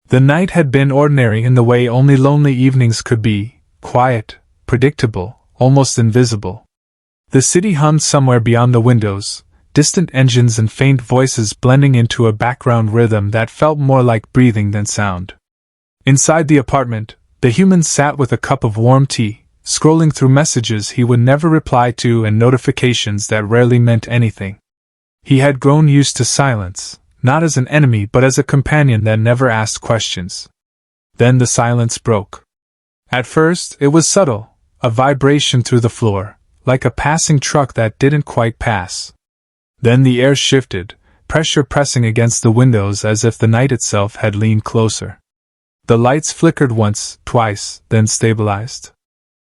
The night had been ordinary in the way only lonely evenings could be, quiet, predictable, almost invisible. The city hummed somewhere beyond the windows, distant engines and faint voices blending into a background rhythm that felt more like breathing than sound. Inside the apartment, the human sat with a cup of warm tea, scrolling through messages he would never reply to and notifications that rarely meant anything. He had grown used to silence, not as an enemy but as a companion that never asked questions. Then the silence broke. At first, it was subtle, a vibration through the floor, like a passing truck that didn't quite pass. Then the air shifted, pressure pressing against the windows as if the night itself had leaned closer. The lights flickered once, twice, then stabilized.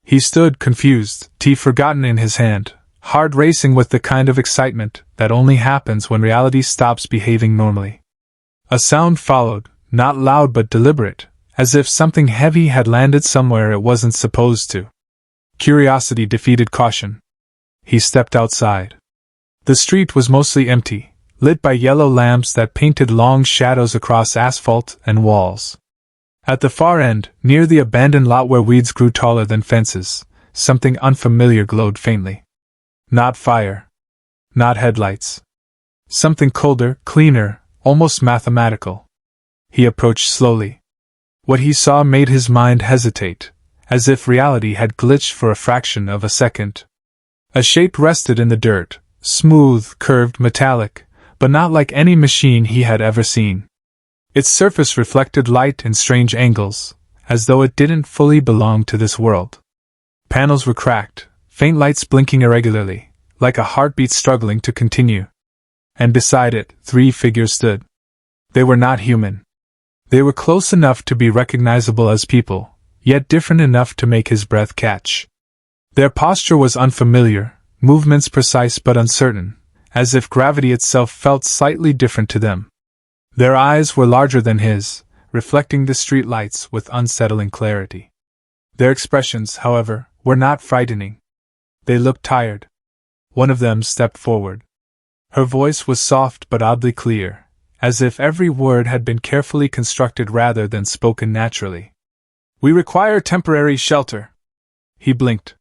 He stood, confused, tea forgotten in his hand, heart racing with the kind of excitement that only happens when reality stops behaving normally. A sound followed, not loud but deliberate, as if something heavy had landed somewhere it wasn't supposed to. Curiosity defeated caution. He stepped outside. The street was mostly empty, lit by yellow lamps that painted long shadows across asphalt and walls. At the far end, near the abandoned lot where weeds grew taller than fences, something unfamiliar glowed faintly. Not fire. Not headlights. Something colder, cleaner, almost mathematical. He approached slowly. What he saw made his mind hesitate, as if reality had glitched for a fraction of a second. A shape rested in the dirt, smooth, curved, metallic, but not like any machine he had ever seen. Its surface reflected light in strange angles, as though it didn't fully belong to this world. Panels were cracked, faint lights blinking irregularly, like a heartbeat struggling to continue. And beside it, 3 figures stood. They were not human. They were close enough to be recognizable as people, yet different enough to make his breath catch. Their posture was unfamiliar, movements precise but uncertain, as if gravity itself felt slightly different to them. Their eyes were larger than his, reflecting the street lights with unsettling clarity. Their expressions, however, were not frightening. They looked tired. One of them stepped forward. Her voice was soft but oddly clear, as if every word had been carefully constructed rather than spoken naturally. "We require temporary shelter." He blinked.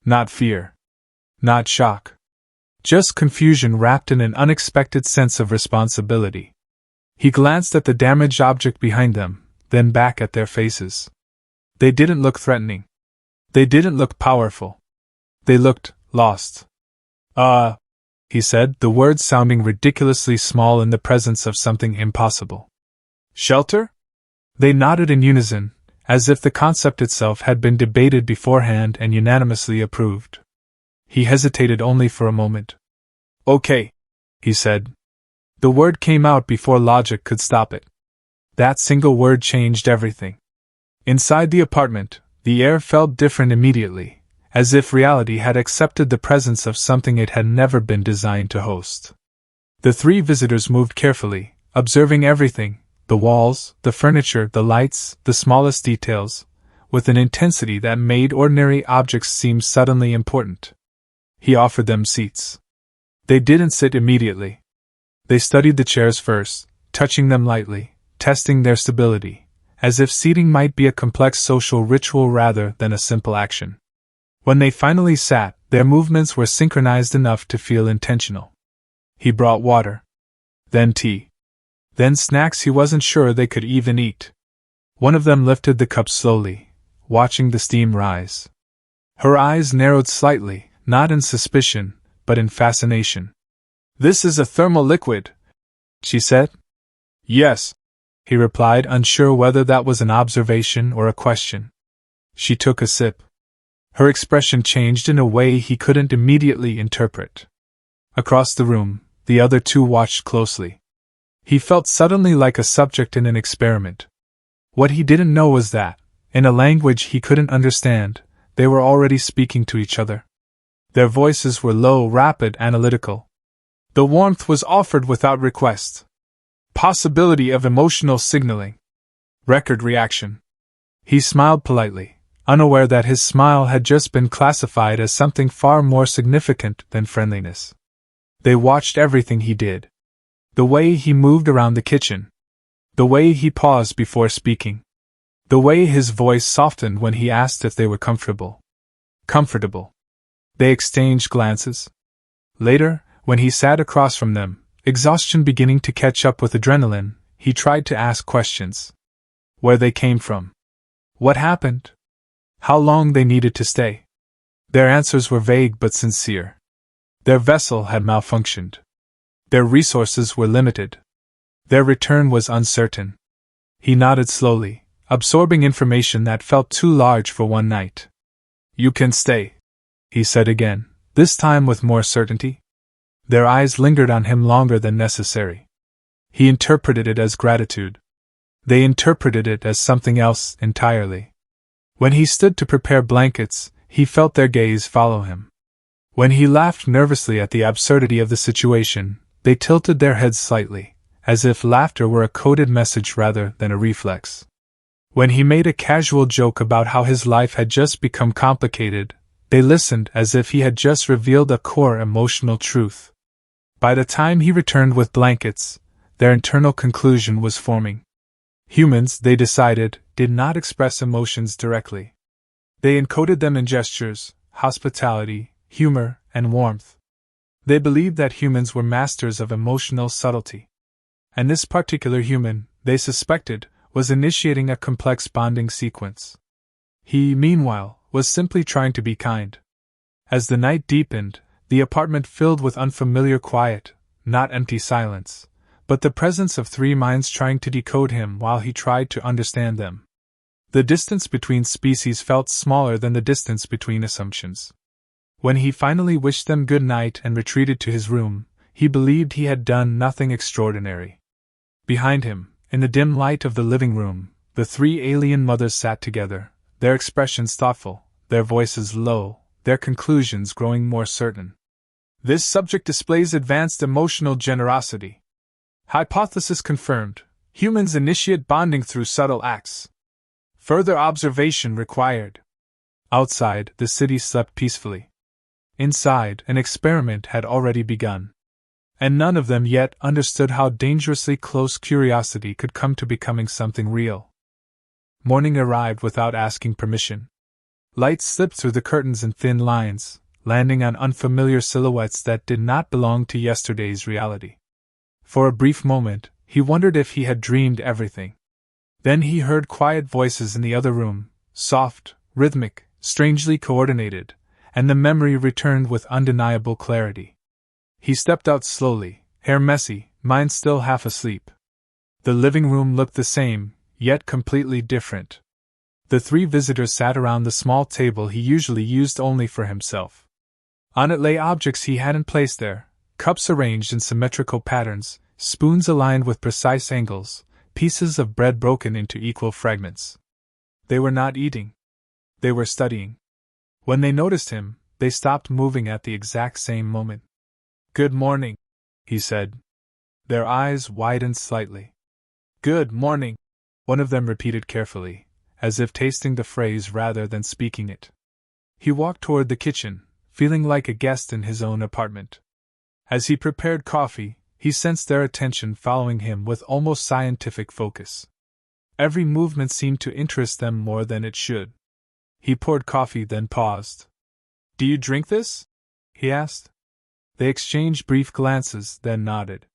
Not fear. Not shock. Just confusion wrapped in an unexpected sense of responsibility. He glanced at the damaged object behind them, then back at their faces. They didn't look threatening. They didn't look powerful. They looked lost. He said, the words sounding ridiculously small in the presence of something impossible. "Shelter?" They nodded in unison, as if the concept itself had been debated beforehand and unanimously approved. He hesitated only for a moment. "Okay," he said. The word came out before logic could stop it. That single word changed everything. Inside the apartment, the air felt different immediately, as if reality had accepted the presence of something it had never been designed to host. The 3 visitors moved carefully, observing everything, the walls, the furniture, the lights, the smallest details, with an intensity that made ordinary objects seem suddenly important. He offered them seats. They didn't sit immediately. They studied the chairs first, touching them lightly, testing their stability, as if seating might be a complex social ritual rather than a simple action. When they finally sat, their movements were synchronized enough to feel intentional. He brought water. Then tea. Then snacks he wasn't sure they could even eat. One of them lifted the cup slowly, watching the steam rise. Her eyes narrowed slightly, not in suspicion, but in fascination. "This is a thermal liquid," she said. "Yes," he replied, unsure whether that was an observation or a question. She took a sip. Her expression changed in a way he couldn't immediately interpret. Across the room, the other 2 watched closely. He felt suddenly like a subject in an experiment. What he didn't know was that, in a language he couldn't understand, they were already speaking to each other. Their voices were low, rapid, analytical. The warmth was offered without request. Possibility of emotional signaling. Record reaction. He smiled politely, unaware that his smile had just been classified as something far more significant than friendliness. They watched everything he did. The way he moved around the kitchen. The way he paused before speaking. The way his voice softened when he asked if they were comfortable. Comfortable. They exchanged glances. Later, when he sat across from them, exhaustion beginning to catch up with adrenaline, he tried to ask questions. Where they came from. What happened? How long they needed to stay. Their answers were vague but sincere. Their vessel had malfunctioned. Their resources were limited. Their return was uncertain. He nodded slowly, absorbing information that felt too large for one night. You can stay, he said again, this time with more certainty. Their eyes lingered on him longer than necessary. He interpreted it as gratitude. They interpreted it as something else entirely. When he stood to prepare blankets, he felt their gaze follow him. When he laughed nervously at the absurdity of the situation, they tilted their heads slightly, as if laughter were a coded message rather than a reflex. When he made a casual joke about how his life had just become complicated, they listened as if he had just revealed a core emotional truth. By the time he returned with blankets, their internal conclusion was forming. Humans, they decided, did not express emotions directly. They encoded them in gestures, hospitality, humor, and warmth. They believed that humans were masters of emotional subtlety. And this particular human, they suspected, was initiating a complex bonding sequence. He, meanwhile, was simply trying to be kind. As the night deepened, the apartment filled with unfamiliar quiet, not empty silence, but the presence of three minds trying to decode him while he tried to understand them. The distance between species felt smaller than the distance between assumptions. When he finally wished them good night and retreated to his room, he believed he had done nothing extraordinary. Behind him, in the dim light of the living room, the three alien mothers sat together, their expressions thoughtful, their voices low, their conclusions growing more certain. This subject displays advanced emotional generosity. Hypothesis confirmed. Humans initiate bonding through subtle acts. Further observation required. Outside, the city slept peacefully. Inside, an experiment had already begun. And none of them yet understood how dangerously close curiosity could come to becoming something real. Morning arrived without asking permission. Light slipped through the curtains in thin lines, landing on unfamiliar silhouettes that did not belong to yesterday's reality. For a brief moment, he wondered if he had dreamed everything. Then he heard quiet voices in the other room, soft, rhythmic, strangely coordinated, and the memory returned with undeniable clarity. He stepped out slowly, hair messy, mind still half asleep. The living room looked the same, yet completely different. The three visitors sat around the small table he usually used only for himself. On it lay objects he hadn't placed there, cups arranged in symmetrical patterns, spoons aligned with precise angles, pieces of bread broken into equal fragments. They were not eating. They were studying. When they noticed him, they stopped moving at the exact same moment. "Good morning," he said. Their eyes widened slightly. "Good morning," one of them repeated carefully, as if tasting the phrase rather than speaking it. He walked toward the kitchen, feeling like a guest in his own apartment. As he prepared coffee, he sensed their attention following him with almost scientific focus. Every movement seemed to interest them more than it should. He poured coffee, then paused. "Do you drink this?" he asked. They exchanged brief glances, then nodded.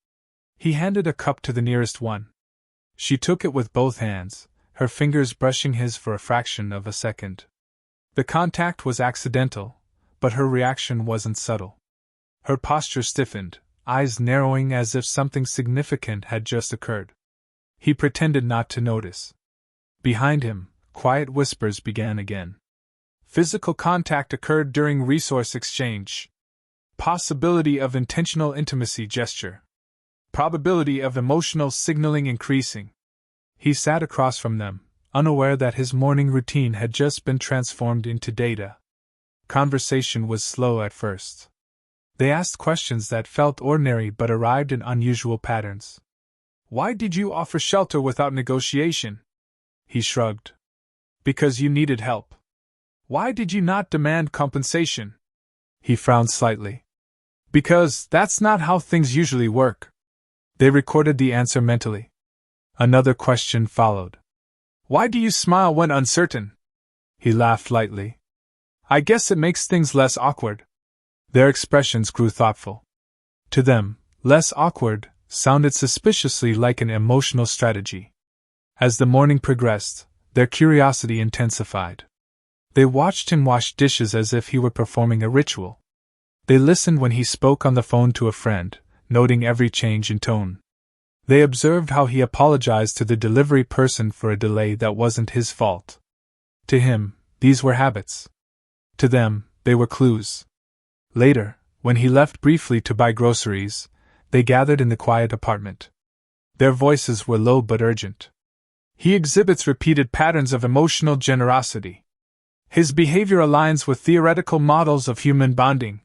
He handed a cup to the nearest one. She took it with both hands, her fingers brushing his for a fraction of a second. The contact was accidental, but her reaction wasn't subtle. Her posture stiffened, eyes narrowing as if something significant had just occurred. He pretended not to notice. Behind him, quiet whispers began again. Physical contact occurred during resource exchange. Possibility of intentional intimacy gesture. Probability of emotional signaling increasing. He sat across from them, unaware that his morning routine had just been transformed into data. Conversation was slow at first. They asked questions that felt ordinary but arrived in unusual patterns. "Why did you offer shelter without negotiation?" He shrugged. "Because you needed help." "Why did you not demand compensation?" He frowned slightly. "Because that's not how things usually work." They recorded the answer mentally. Another question followed. Why do you smile when uncertain? He laughed lightly. I guess it makes things less awkward. Their expressions grew thoughtful. To them, less awkward sounded suspiciously like an emotional strategy. As the morning progressed, their curiosity intensified. They watched him wash dishes as if he were performing a ritual. They listened when he spoke on the phone to a friend, noting every change in tone. They observed how he apologized to the delivery person for a delay that wasn't his fault. To him, these were habits. To them, they were clues. Later, when he left briefly to buy groceries, they gathered in the quiet apartment. Their voices were low but urgent. He exhibits repeated patterns of emotional generosity. His behavior aligns with theoretical models of human bonding.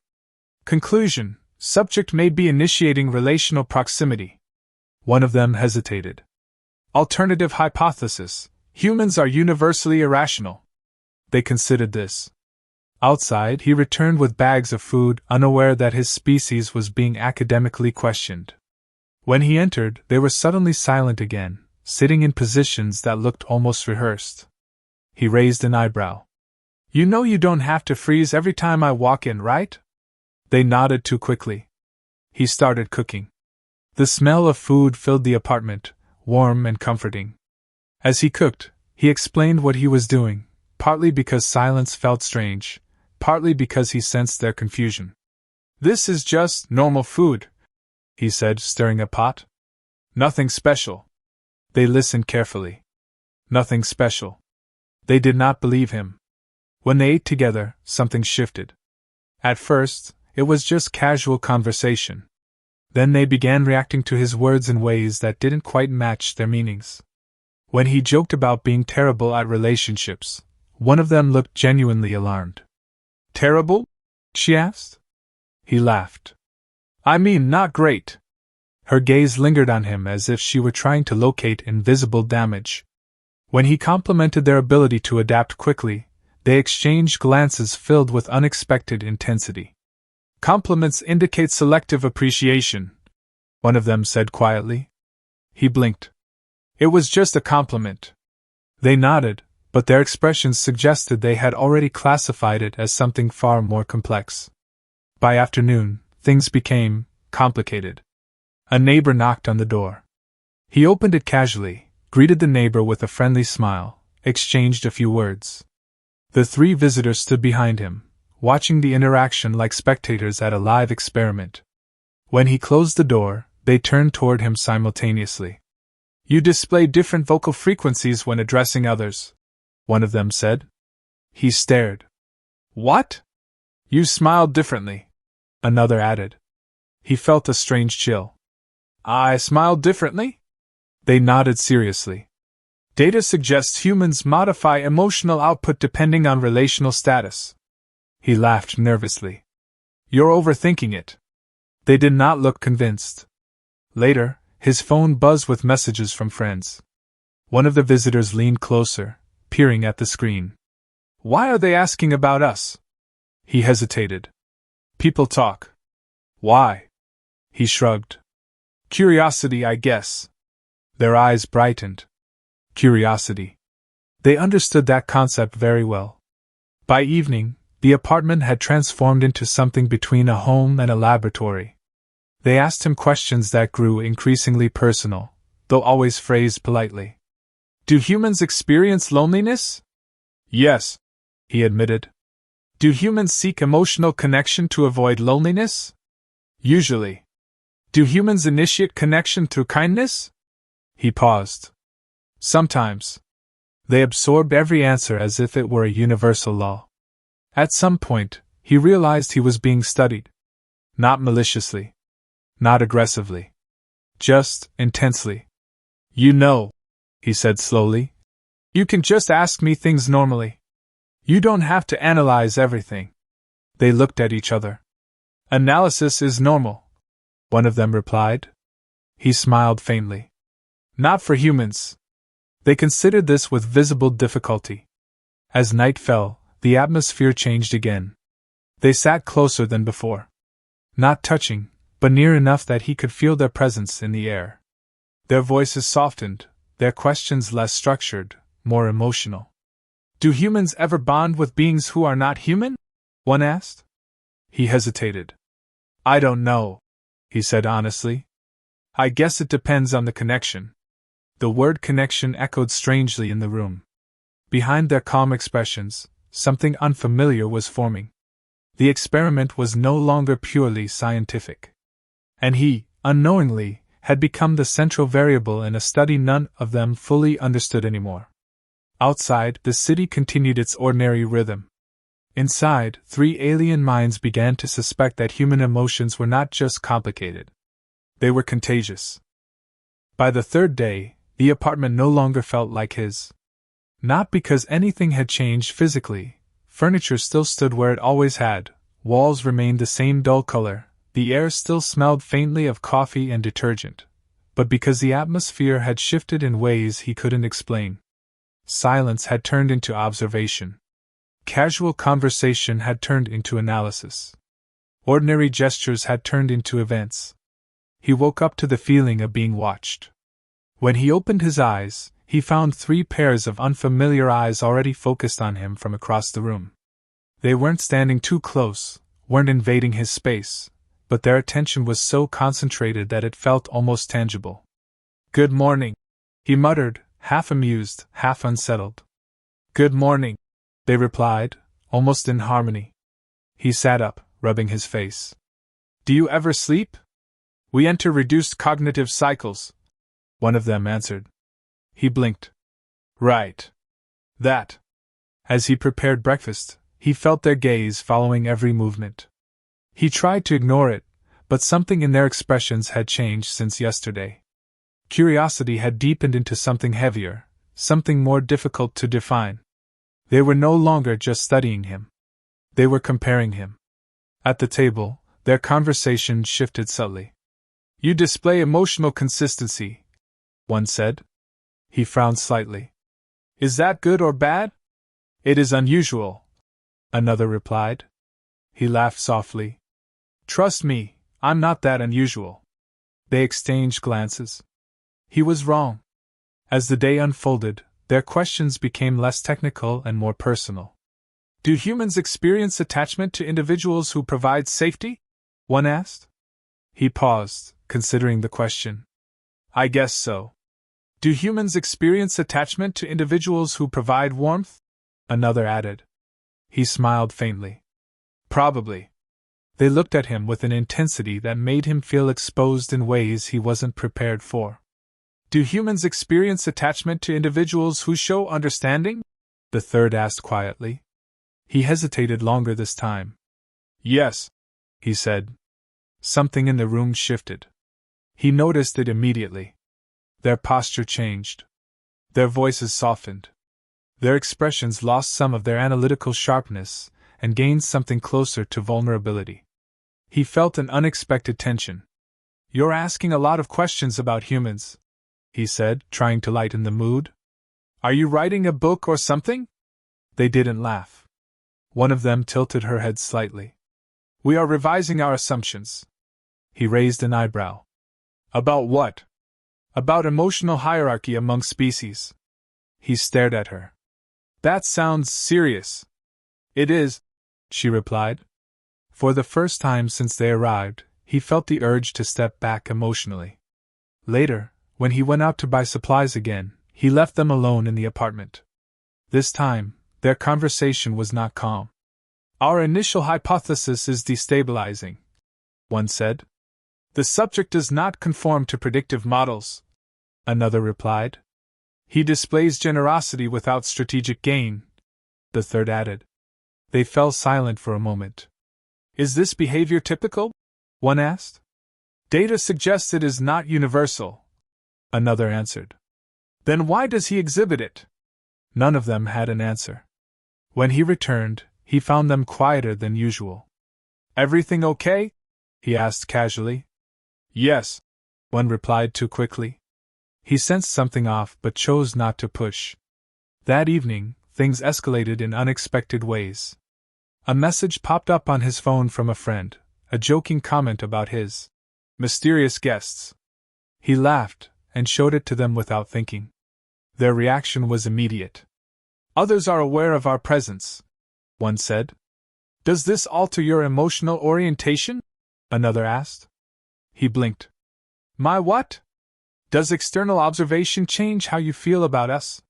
Conclusion: subject may be initiating relational proximity. One of them hesitated. Alternative hypothesis: humans are universally irrational. They considered this. Outside, he returned with bags of food, unaware that his species was being academically questioned. When he entered, they were suddenly silent again, sitting in positions that looked almost rehearsed. He raised an eyebrow. You know you don't have to freeze every time I walk in, right? They nodded too quickly. He started cooking. The smell of food filled the apartment, warm and comforting. As he cooked, he explained what he was doing, partly because silence felt strange, partly because he sensed their confusion. This is just normal food, he said, stirring a pot. Nothing special. They listened carefully. Nothing special. They did not believe him. When they ate together, something shifted. At first, it was just casual conversation. Then they began reacting to his words in ways that didn't quite match their meanings. When he joked about being terrible at relationships, one of them looked genuinely alarmed. Terrible? She asked. He laughed. I mean, not great. Her gaze lingered on him as if she were trying to locate invisible damage. When he complimented their ability to adapt quickly, they exchanged glances filled with unexpected intensity. Compliments indicate selective appreciation, one of them said quietly. He blinked. It was just a compliment. They nodded, but their expressions suggested they had already classified it as something far more complex. By afternoon, things became complicated. A neighbor knocked on the door. He opened it casually, greeted the neighbor with a friendly smile, exchanged a few words. The three visitors stood behind him, watching the interaction like spectators at a live experiment. When he closed the door, they turned toward him simultaneously. You display different vocal frequencies when addressing others, one of them said. He stared. What? You smiled differently, another added. He felt a strange chill. I smiled differently? They nodded seriously. Data suggests humans modify emotional output depending on relational status. He laughed nervously. You're overthinking it. They did not look convinced. Later, his phone buzzed with messages from friends. One of the visitors leaned closer, peering at the screen. Why are they asking about us? He hesitated. People talk. Why? He shrugged. Curiosity, I guess. Their eyes brightened. Curiosity. They understood that concept very well. By evening, the apartment had transformed into something between a home and a laboratory. They asked him questions that grew increasingly personal, though always phrased politely. Do humans experience loneliness? Yes, he admitted. Do humans seek emotional connection to avoid loneliness? Usually. Do humans initiate connection through kindness? He paused. Sometimes. They absorbed every answer as if it were a universal law. At some point, he realized he was being studied. Not maliciously. Not aggressively. Just intensely. You know, he said slowly. You can just ask me things normally. You don't have to analyze everything. They looked at each other. Analysis is normal, one of them replied. He smiled faintly. Not for humans. They considered this with visible difficulty. As night fell, the atmosphere changed again. They sat closer than before. Not touching, but near enough that he could feel their presence in the air. Their voices softened, their questions less structured, more emotional. Do humans ever bond with beings who are not human? One asked. He hesitated. I don't know, he said honestly. I guess it depends on the connection. The word connection echoed strangely in the room. Behind their calm expressions, something unfamiliar was forming. The experiment was no longer purely scientific. And he, unknowingly, had become the central variable in a study none of them fully understood anymore. Outside, the city continued its ordinary rhythm. Inside, 3 alien minds began to suspect that human emotions were not just complicated. They were contagious. By the 3rd day, the apartment no longer felt like his. Not because anything had changed physically. Furniture still stood where it always had, walls remained the same dull color, the air still smelled faintly of coffee and detergent, but because the atmosphere had shifted in ways he couldn't explain. Silence had turned into observation. Casual conversation had turned into analysis. Ordinary gestures had turned into events. He woke up to the feeling of being watched. When he opened his eyes, he found 3 pairs of unfamiliar eyes already focused on him from across the room. They weren't standing too close, weren't invading his space, but their attention was so concentrated that it felt almost tangible. Good morning, he muttered, half amused, half unsettled. Good morning, they replied, almost in harmony. He sat up, rubbing his face. Do you ever sleep? We enter reduced cognitive cycles, one of them answered. He blinked. Right. That. As he prepared breakfast, he felt their gaze following every movement. He tried to ignore it, but something in their expressions had changed since yesterday. Curiosity had deepened into something heavier, something more difficult to define. They were no longer just studying him. They were comparing him. At the table, their conversation shifted subtly. You display emotional consistency, one said. He frowned slightly. Is that good or bad? It is unusual, another replied. He laughed softly. Trust me, I'm not that unusual. They exchanged glances. He was wrong. As the day unfolded, their questions became less technical and more personal. Do humans experience attachment to individuals who provide safety? One asked. He paused, considering the question. I guess so. Do humans experience attachment to individuals who provide warmth? Another added. He smiled faintly. Probably. They looked at him with an intensity that made him feel exposed in ways he wasn't prepared for. Do humans experience attachment to individuals who show understanding? The third asked quietly. He hesitated longer this time. Yes, he said. Something in the room shifted. He noticed it immediately. Their posture changed. Their voices softened. Their expressions lost some of their analytical sharpness and gained something closer to vulnerability. He felt an unexpected tension. You're asking a lot of questions about humans, he said, trying to lighten the mood. Are you writing a book or something? They didn't laugh. One of them tilted her head slightly. We are revising our assumptions. He raised an eyebrow. About what? About emotional hierarchy among species. He stared at her. That sounds serious. It is, she replied. For the first time since they arrived, he felt the urge to step back emotionally. Later, when he went out to buy supplies again, he left them alone in the apartment. This time, their conversation was not calm. Our initial hypothesis is destabilizing, one said. The subject does not conform to predictive models, another replied. He displays generosity without strategic gain, the third added. They fell silent for a moment. Is this behavior typical? One asked. Data suggests it is not universal, another answered. Then why does he exhibit it? None of them had an answer. When he returned, he found them quieter than usual. Everything okay? He asked casually. Yes, one replied too quickly. He sensed something off but chose not to push. That evening, things escalated in unexpected ways. A message popped up on his phone from a friend, a joking comment about his mysterious guests. He laughed and showed it to them without thinking. Their reaction was immediate. Others are aware of our presence, one said. Does this alter your emotional orientation? Another asked. He blinked. My what? Does external observation change how you feel about us?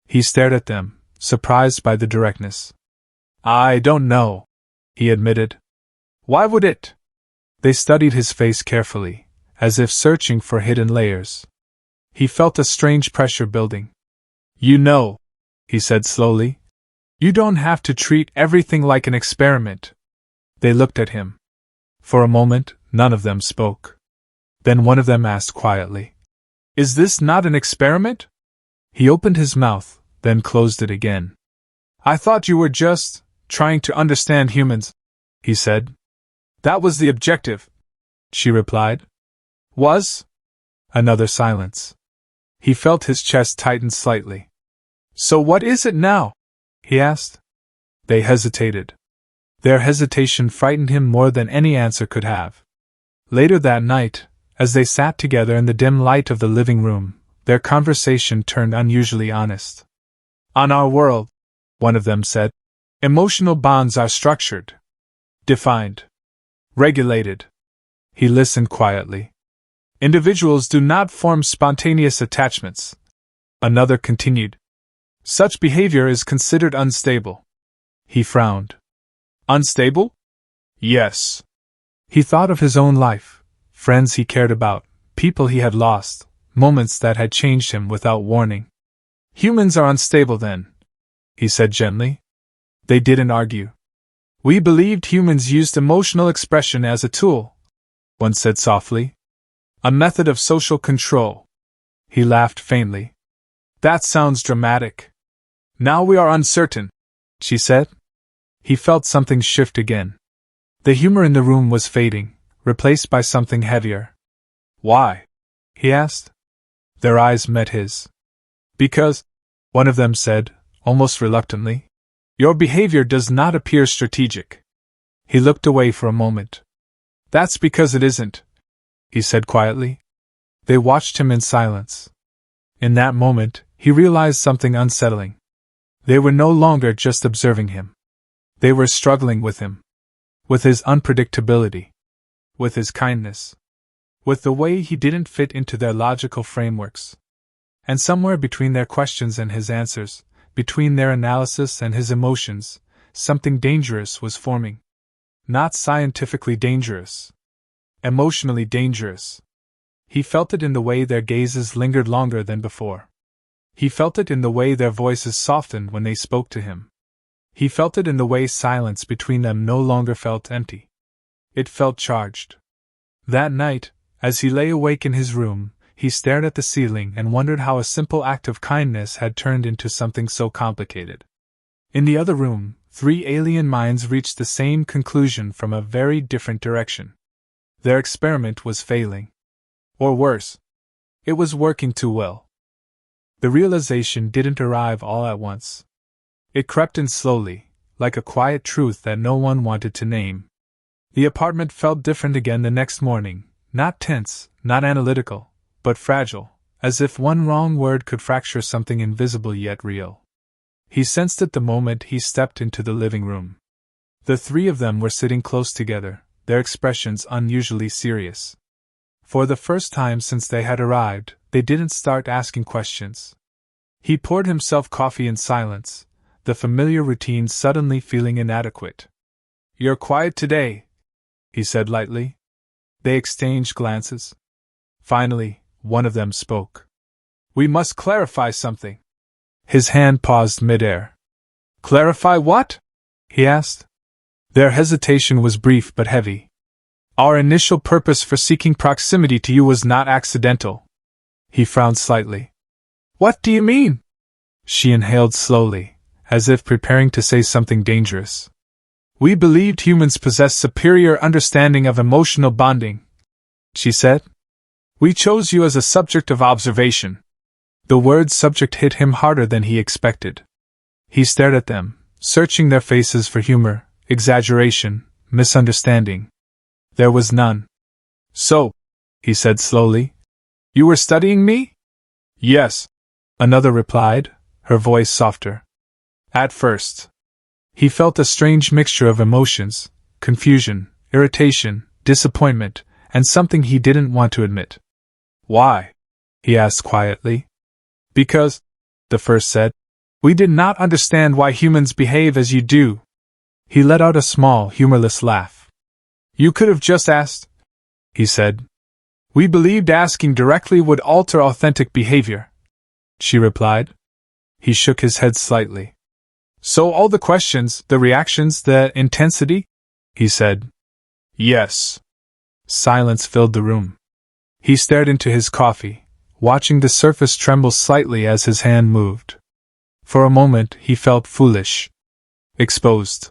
He stared at them, surprised by the directness. I don't know, he admitted. Why would it? They studied his face carefully, as if searching for hidden layers. He felt a strange pressure building. You know, he said slowly, you don't have to treat everything like an experiment. They looked at him. For a moment, none of them spoke. Then one of them asked quietly, Is this not an experiment? He opened his mouth, then closed it again. I thought you were just trying to understand humans, he said. That was the objective, she replied. Was? Another silence. He felt his chest tighten slightly. So what is it now? He asked. They hesitated. Their hesitation frightened him more than any answer could have. Later that night, as they sat together in the dim light of the living room, their conversation turned unusually honest. On our world, one of them said, emotional bonds are structured, defined, regulated. He listened quietly. Individuals do not form spontaneous attachments. Another continued. Such behavior is considered unstable. He frowned. Unstable? Yes. He thought of his own life, friends he cared about, people he had lost, moments that had changed him without warning. Humans are unstable then, he said gently. They didn't argue. We believed humans used emotional expression as a tool, one said softly. A method of social control. He laughed faintly. That sounds dramatic. Now we are uncertain, she said. He felt something shift again. The humor in the room was fading, replaced by something heavier. Why? He asked. Their eyes met his. Because, one of them said, almost reluctantly, your behavior does not appear strategic. He looked away for a moment. That's because it isn't, he said quietly. They watched him in silence. In that moment, he realized something unsettling. They were no longer just observing him. They were struggling with him. With his unpredictability. With his kindness. With the way he didn't fit into their logical frameworks. And somewhere between their questions and his answers, between their analysis and his emotions, something dangerous was forming. Not scientifically dangerous. Emotionally dangerous. He felt it in the way their gazes lingered longer than before. He felt it in the way their voices softened when they spoke to him. He felt it in the way silence between them no longer felt empty. It felt charged. That night, as he lay awake in his room, he stared at the ceiling and wondered how a simple act of kindness had turned into something so complicated. In the other room, three alien minds reached the same conclusion from a very different direction. Their experiment was failing. Or worse, it was working too well. The realization didn't arrive all at once. It crept in slowly, like a quiet truth that no one wanted to name. The apartment felt different again the next morning, not tense, not analytical, but fragile, as if one wrong word could fracture something invisible yet real. He sensed it the moment he stepped into the living room. The three of them were sitting close together, their expressions unusually serious. For the first time since they had arrived, they didn't start asking questions. He poured himself coffee in silence, the familiar routine suddenly feeling inadequate. You're quiet today, he said lightly. They exchanged glances. Finally, one of them spoke. We must clarify something. His hand paused midair. Clarify what? He asked. Their hesitation was brief but heavy. Our initial purpose for seeking proximity to you was not accidental. He frowned slightly. What do you mean? She inhaled slowly, as if preparing to say something dangerous. We believed humans possessed superior understanding of emotional bonding, she said. We chose you as a subject of observation. The word subject hit him harder than he expected. He stared at them, searching their faces for humor, exaggeration, misunderstanding. There was none. So, he said slowly, you were studying me? Yes, Another replied, her voice softer. At first, he felt a strange mixture of emotions, confusion, irritation, disappointment, and something he didn't want to admit. Why? He asked quietly. Because, the first said, we did not understand why humans behave as you do. He let out a small, humorless laugh. You could have just asked, he said. We believed asking directly would alter authentic behavior, she replied. He shook his head slightly. So all the questions, the reactions, the intensity? He said. Yes. Silence filled the room. He stared into his coffee, watching the surface tremble slightly as his hand moved. For a moment he felt foolish. Exposed.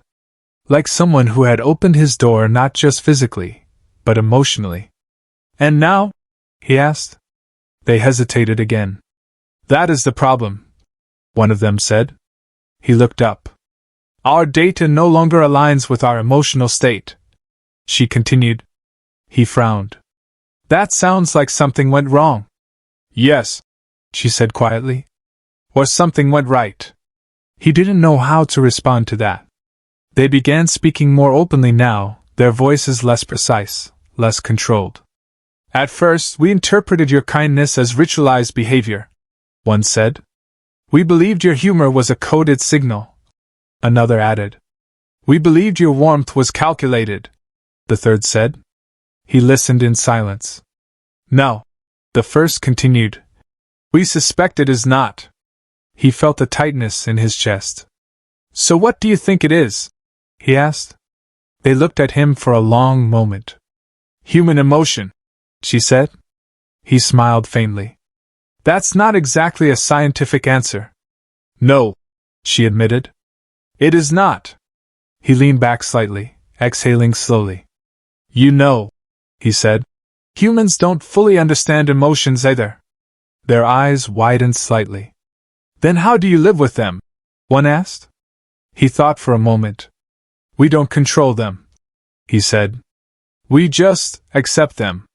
Like someone who had opened his door not just physically, but emotionally. And now? He asked. They hesitated again. That is the problem, one of them said. He looked up. Our data no longer aligns with our emotional state, she continued. He frowned. That sounds like something went wrong. Yes, she said quietly. Or something went right. He didn't know how to respond to that. They began speaking more openly now, their voices less precise, less controlled. At first, we interpreted your kindness as ritualized behavior, one said. We believed your humor was a coded signal, another added. We believed your warmth was calculated, the third said. He listened in silence. No, the first continued. We suspect it is not. He felt a tightness in his chest. So what do you think it is? He asked. They looked at him for a long moment. Human emotion, she said. He smiled faintly. That's not exactly a scientific answer. No, she admitted. It is not. He leaned back slightly, exhaling slowly. You know, he said, humans don't fully understand emotions either. Their eyes widened slightly. Then how do you live with them? One asked. He thought for a moment. We don't control them, he said. We just accept them.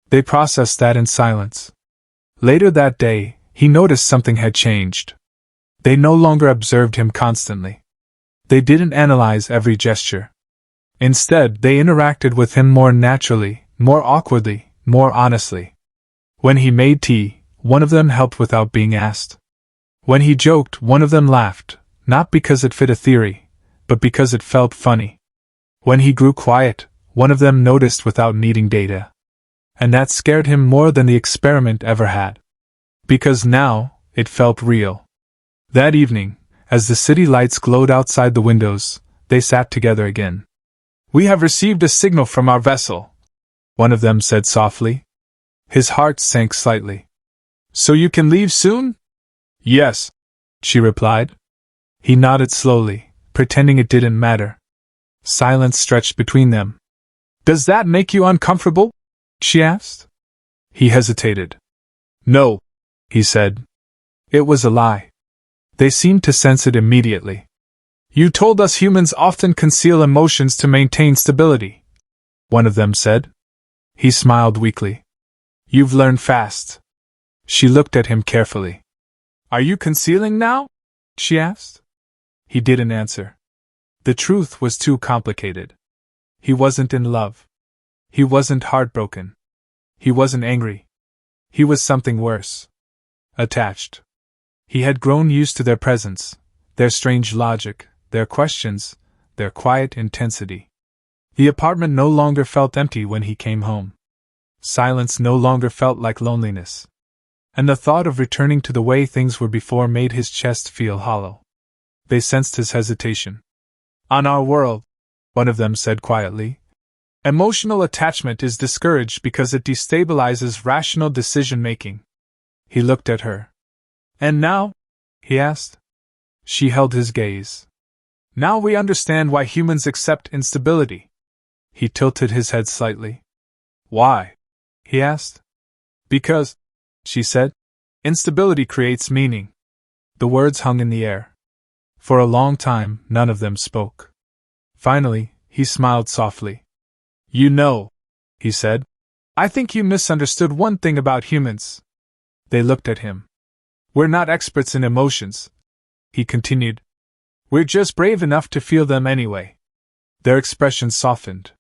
They processed that in silence. Later that day, he noticed something had changed. They no longer observed him constantly. They didn't analyze every gesture. Instead, they interacted with him more naturally, more awkwardly, more honestly. When he made tea, one of them helped without being asked. When he joked, one of them laughed, not because it fit a theory, but because it felt funny. When he grew quiet, one of them noticed without needing data. And that scared him more than the experiment ever had. Because now, it felt real. That evening, as the city lights glowed outside the windows, they sat together again. We have received a signal from our vessel, one of them said softly. His heart sank slightly. So you can leave soon? Yes, she replied. He nodded slowly, pretending it didn't matter. Silence stretched between them. Does that make you uncomfortable? She asked. He hesitated. No, he said. It was a lie. They seemed to sense it immediately. You told us humans often conceal emotions to maintain stability, one of them said. He smiled weakly. You've learned fast. She looked at him carefully. Are you concealing now? She asked. He didn't answer. The truth was too complicated. He wasn't in love. He wasn't heartbroken. He wasn't angry. He was something worse. Attached. He had grown used to their presence, their strange logic, their questions, their quiet intensity. The apartment no longer felt empty when he came home. Silence no longer felt like loneliness. And the thought of returning to the way things were before made his chest feel hollow. They sensed his hesitation. On our world, one of them said quietly, emotional attachment is discouraged because it destabilizes rational decision-making. He looked at her. And now? He asked. She held his gaze. Now we understand why humans accept instability. He tilted his head slightly. Why? He asked. Because, she said, instability creates meaning. The words hung in the air. For a long time, none of them spoke. Finally, he smiled softly. You know, he said, I think you misunderstood one thing about humans. They looked at him. We're not experts in emotions, he continued. We're just brave enough to feel them anyway. Their expressions softened.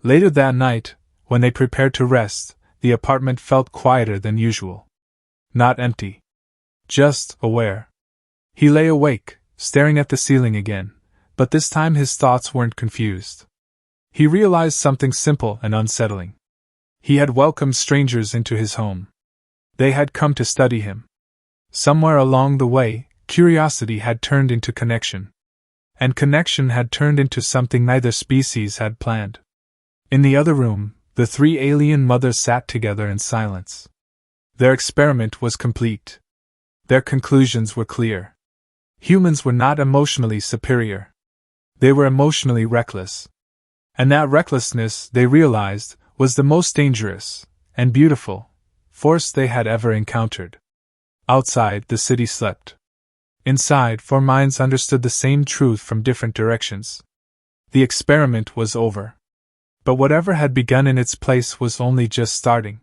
Later that night, when they prepared to rest, the apartment felt quieter than usual. Not empty. Just aware. He lay awake, staring at the ceiling again, but this time his thoughts weren't confused. He realized something simple and unsettling. He had welcomed strangers into his home. They had come to study him. Somewhere along the way, curiosity had turned into connection. And connection had turned into something neither species had planned. In the other room, the three alien mothers sat together in silence. Their experiment was complete. Their conclusions were clear. Humans were not emotionally superior. They were emotionally reckless. And that recklessness, they realized, was the most dangerous and beautiful force they had ever encountered. Outside, the city slept. Inside, four minds understood the same truth from different directions. The experiment was over. But whatever had begun in its place was only just starting.